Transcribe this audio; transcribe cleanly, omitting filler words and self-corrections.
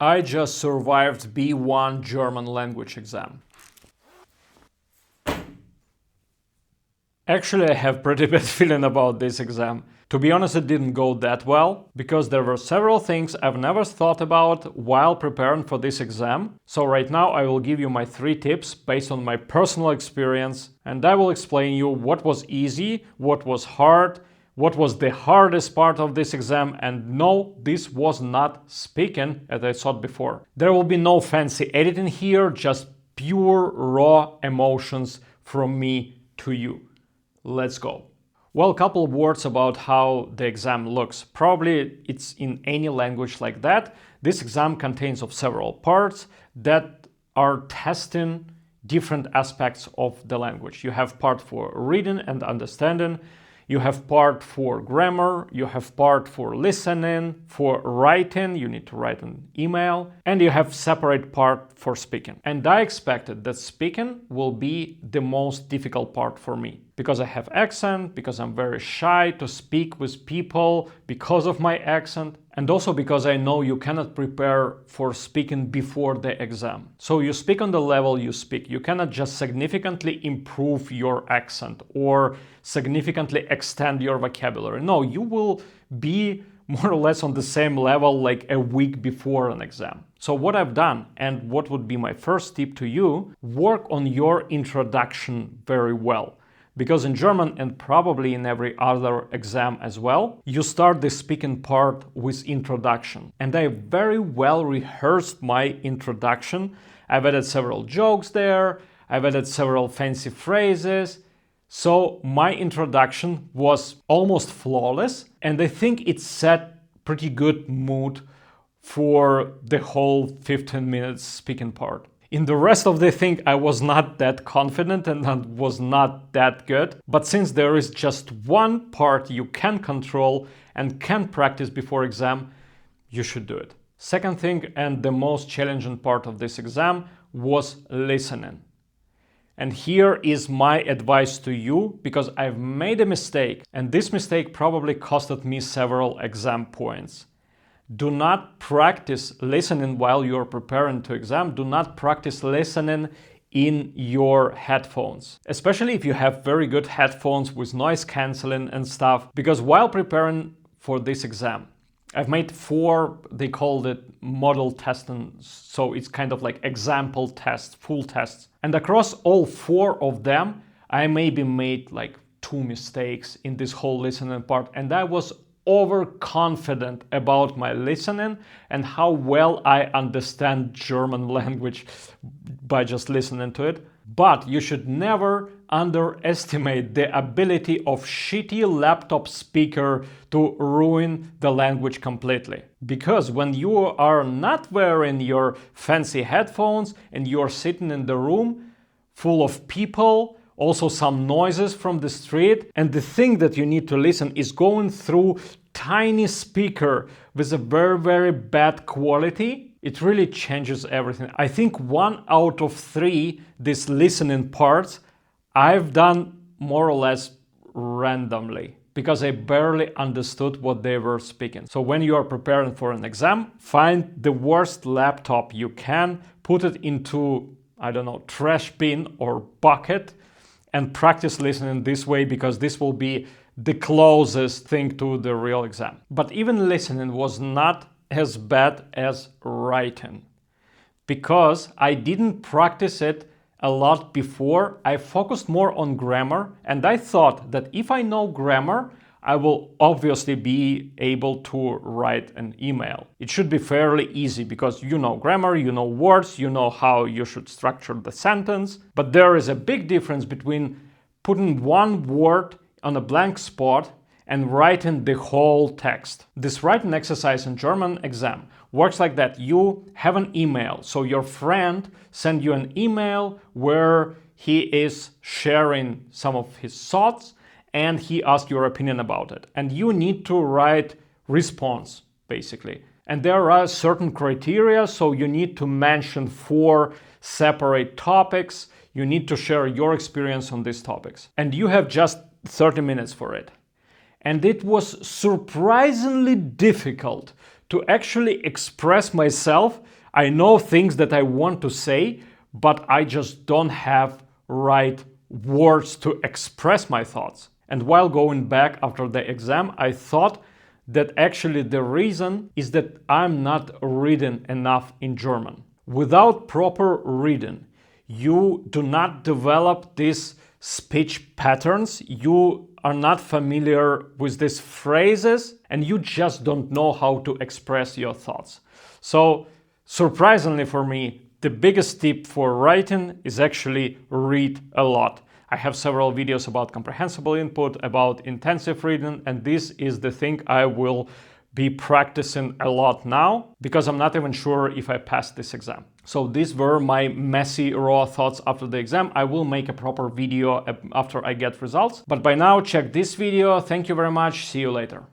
I just survived B1 German language exam. Actually, I have pretty bad feeling about this exam. To be honest, it didn't go that well, because there were several things I've never thought about while preparing for this exam. So right now I will give you my 3 tips based on my personal experience, and I will explain you what was easy, what was hard, what was the hardest part of this exam, and no, this was not speaking, as I thought before. There will be no fancy editing here, just pure raw emotions from me to you. Let's go. Well, a couple of words about how the exam looks. Probably it's in any language like that. This exam contains of several parts that are testing different aspects of the language. You have part for reading and understanding. You have part for grammar, you have part for listening, for writing, you need to write an email, and you have separate part for speaking. And I expected that speaking will be the most difficult part for me, because I have accent, because I'm very shy to speak with people because of my accent, and also because I know you cannot prepare for speaking before the exam. So you speak on the level you speak. You cannot just significantly improve your accent or significantly extend your vocabulary. No, you will be more or less on the same level like a week before an exam. So what I've done, and what would be my first tip to you, work on your introduction very well. Because in German, and probably in every other exam as well, you start the speaking part with introduction. And I very well rehearsed my introduction. I've added several jokes there, I've added several fancy phrases. So my introduction was almost flawless, and I think it set pretty good mood for the whole 15 minutes speaking part. In the rest of the thing, I was not that confident and was not that good. But since there is just one part you can control and can practice before exam, you should do it. Second thing, and the most challenging part of this exam, was listening. And here is my advice to you, because I've made a mistake, and this mistake probably costed me several exam points. Do not practice listening while you're preparing to exam. Do not practice listening in your headphones, especially if you have very good headphones with noise cancelling and stuff, because while preparing for this exam, I've made 4, they called it model testing, so it's kind of like example tests, full tests. And across all 4 of them, I maybe made like 2 mistakes in this whole listening part, and I was overconfident about my listening and how well I understand German language by just listening to it. But you should never underestimate the ability of shitty laptop speaker to ruin the language completely. Because when you are not wearing your fancy headphones and you're sitting in the room full of people, also some noises from the street, and the thing that you need to listen is going through tiny speaker with a very, very bad quality, it really changes everything. I think 1 out of 3 these listening parts I've done more or less randomly, because I barely understood what they were speaking. So when you are preparing for an exam, find the worst laptop you can, put it into, I don't know, trash bin or bucket, and practice listening this way, because this will be the closest thing to the real exam. But even listening was not as bad as writing, because I didn't practice it a lot before. I focused more on grammar, and I thought that if I know grammar, I will obviously be able to write an email. It should be fairly easy, because you know grammar, you know words, you know how you should structure the sentence. But there is a big difference between putting one word on a blank spot and writing the whole text. This writing exercise in German exam works like that. You have an email, so your friend sends you an email where he is sharing some of his thoughts, and he asks your opinion about it. And you need to write response, basically. And there are certain criteria, so you need to mention 4 separate topics. You need to share your experience on these topics. And you have just 30 minutes for it. And it was surprisingly difficult to actually express myself I know things that I want to say, but I just don't have right words to express my thoughts. And while going back after the exam, I thought that actually the reason is that I'm not reading enough in German. Without proper reading, you do not develop these speech patterns, you are not familiar with these phrases, and you just don't know how to express your thoughts. So, surprisingly for me, the biggest tip for writing is actually read a lot. I have several videos about comprehensible input, about intensive reading, and this is the thing I will be practicing a lot now because I'm not even sure if I passed this exam. So these were my messy, raw thoughts after the exam. I will make a proper video after I get results. But by now, check this video. Thank you very much. See you later.